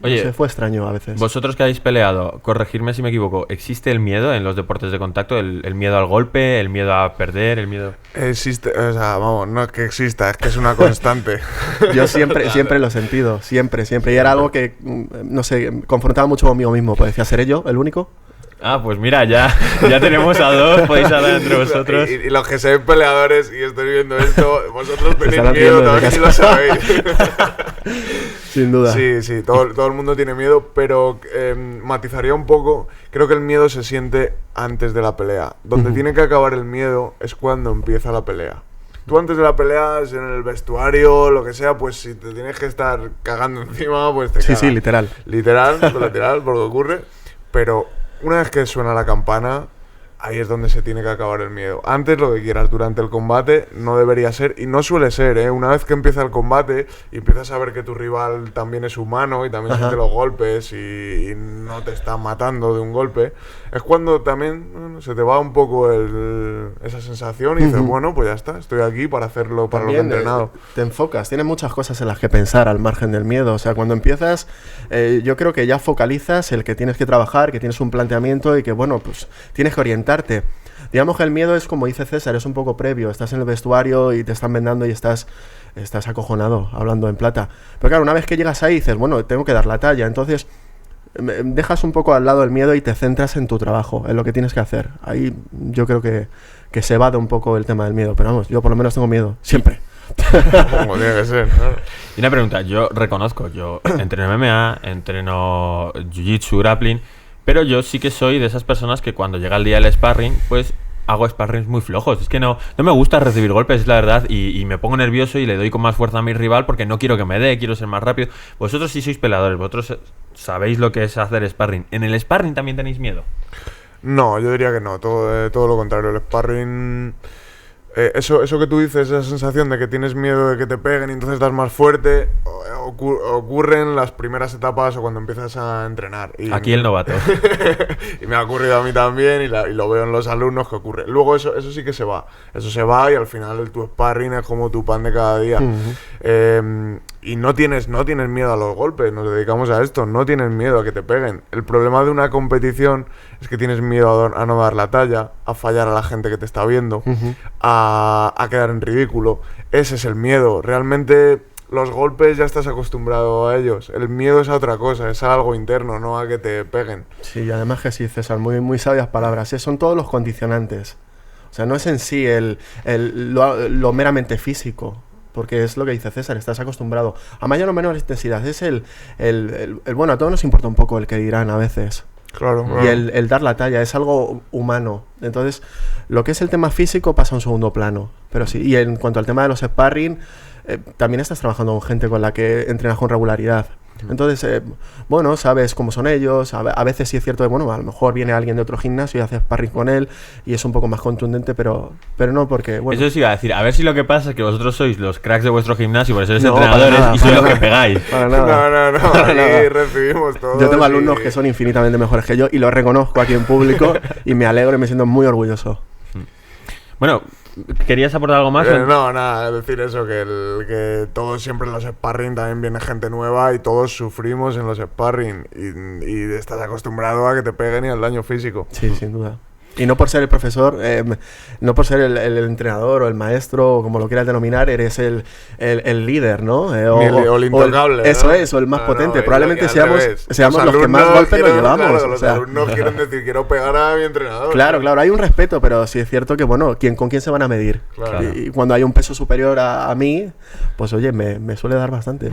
Oye, no sé, fue extraño a veces. vosotros que habéis peleado, corregirme si me equivoco, ¿existe el miedo en los deportes de contacto? ¿El miedo al golpe, el miedo a perder, el miedo...? Existe, o sea, vamos, no es que exista, es que es una constante. Yo siempre lo he sentido, siempre. Y era algo que, no sé, confrontaba mucho conmigo mismo. Pues decía, ¿seré yo el único? Ah, pues mira, ya tenemos a dos, podéis hablar entre vosotros. Y los que seáis peleadores y estáis viendo esto, vosotros tenéis estarán miedo, riendo también desde si lo sabéis. Sin duda. Sí, todo el mundo tiene miedo, pero matizaría un poco. Creo que el miedo se siente antes de la pelea. Donde tiene que acabar el miedo es cuando empieza la pelea. Tú antes de la pelea, en el vestuario, lo que sea, pues si te tienes que estar cagando encima, pues te cagas. Sí, literal. Literal, porque ocurre. Pero una vez que suena la campana, ahí es donde se tiene que acabar el miedo. Antes lo que quieras, durante el combate no debería ser, y no suele ser, ¿eh? Una vez que empieza el combate y empiezas a ver que tu rival también es humano y también siente los golpes y no te está matando de un golpe, es cuando también se te va un poco esa sensación y dices, bueno, pues ya está, estoy aquí para hacerlo, para También, lo que he entrenado. te enfocas, tienes muchas cosas en las que pensar al margen del miedo. O sea, cuando empiezas, yo creo que ya focalizas el que tienes que trabajar, que tienes un planteamiento y que, bueno, pues tienes que orientarte. Digamos que el miedo es, como dice César, es un poco previo. Estás en el vestuario y te están vendando y estás acojonado, hablando en plata. Pero claro, una vez que llegas ahí dices, bueno, tengo que dar la talla. Entonces dejas un poco al lado el miedo y te centras en tu trabajo, en lo que tienes que hacer. Ahí yo creo que se evade un poco el tema del miedo. Pero vamos, yo por lo menos tengo miedo, siempre. Como tiene que ser, claro. Y una pregunta, yo reconozco, yo entreno MMA, entreno Jiu-Jitsu, grappling, pero yo sí que soy de esas personas que cuando llega el día del sparring, pues hago sparrings muy flojos. Es que no me gusta recibir golpes, es la verdad, y me pongo nervioso y le doy con más fuerza a mi rival porque no quiero que me dé, quiero ser más rápido. Vosotros sí sois peleadores, vosotros sabéis lo que es hacer sparring. ¿En el sparring también tenéis miedo? No, yo diría que no, todo lo contrario. El sparring, eso que tú dices, esa sensación de que tienes miedo de que te peguen y entonces das más fuerte, ocurre en las primeras etapas o cuando empiezas a entrenar. Aquí el novato. Y me ha ocurrido a mí también y lo veo en los alumnos que ocurre. Luego eso sí que se va. Eso se va y al final tu sparring es como tu pan de cada día. Y no tienes miedo a los golpes, nos dedicamos a esto, no tienes miedo a que te peguen. El problema de una competición es que tienes miedo a no dar la talla, a fallar a la gente que te está viendo, a quedar en ridículo. Ese es el miedo. Realmente los golpes ya estás acostumbrado a ellos. El miedo es a otra cosa, es a algo interno, no a que te peguen. Sí, además que sí, César, muy sabias palabras. Son todos los condicionantes. O sea, no es en sí lo meramente físico. Porque es lo que dice César, estás acostumbrado a mayor o menor intensidad. Es bueno, a todos nos importa un poco el que dirán a veces. Claro. Y el dar la talla es algo humano. Entonces, lo que es el tema físico pasa a un segundo plano. Pero sí, y en cuanto al tema de los sparring, también estás trabajando con gente con la que entrenas con regularidad. Entonces, bueno, sabes cómo son ellos. A veces sí es cierto que, bueno, a lo mejor viene alguien de otro gimnasio y hace sparring con él y es un poco más contundente, pero no porque, bueno. Eso sí iba a decir, a ver si lo que pasa es que vosotros sois los cracks de vuestro gimnasio, por eso sois No, entrenadores para nada, y sois para los que nada. pegáis. Para nada. No, Para ahí nada. recibimos todo. Yo tengo alumnos que son infinitamente mejores que yo y lo reconozco aquí en público y me alegro y me siento muy orgulloso. Bueno, ¿querías aportar algo más? No, nada, decir eso, que todos siempre en los sparring también viene gente nueva y todos sufrimos en los sparring y estás acostumbrado a que te peguen y al daño físico. Sí, sin duda. Y no por ser el profesor, no por ser el entrenador o el maestro, o como lo quieras denominar, eres el líder, ¿no? O el intocable. Eso ¿no? es, o el más potente. Probablemente al seamos revés. los que más golpes nos llevamos. Claro, los o sea, alumnos quieren decir, quiero pegar a mi entrenador. Claro, hay un respeto, pero sí es cierto que, bueno, ¿con quién se van a medir? Claro. Y cuando hay un peso superior a mí, pues oye, me suele dar bastante.